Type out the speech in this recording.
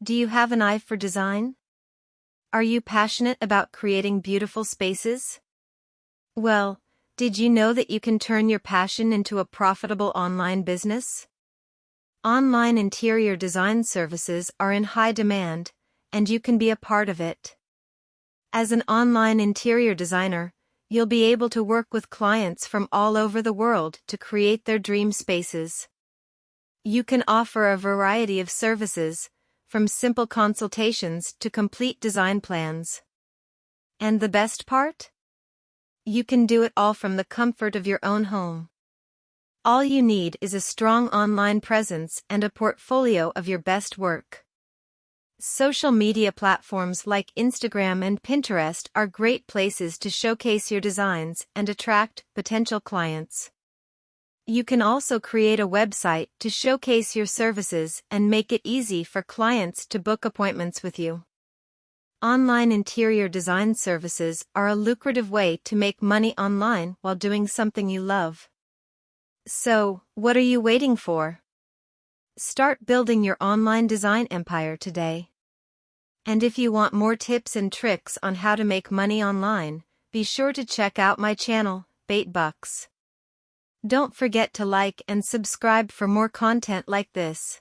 Do you have an eye for design? Are you passionate about creating beautiful spaces? Well, did you know that you can turn your passion into a profitable online business? Online interior design services are in high demand, and you can be a part of it. As an online interior designer, you'll be able to work with clients from all over the world to create their dream spaces. You can offer a variety of services, from simple consultations to complete design plans. And the best part? You can do it all from the comfort of your own home. All you need is a strong online presence and a portfolio of your best work. Social media platforms like Instagram and Pinterest are great places to showcase your designs and attract potential clients. You can also create a website to showcase your services and make it easy for clients to book appointments with you. Online interior design services are a lucrative way to make money online while doing something you love. So, what are you waiting for? Start building your online design empire today. And if you want more tips and tricks on how to make money online, be sure to check out my channel, Bayt. Don't forget to like and subscribe for more content like this.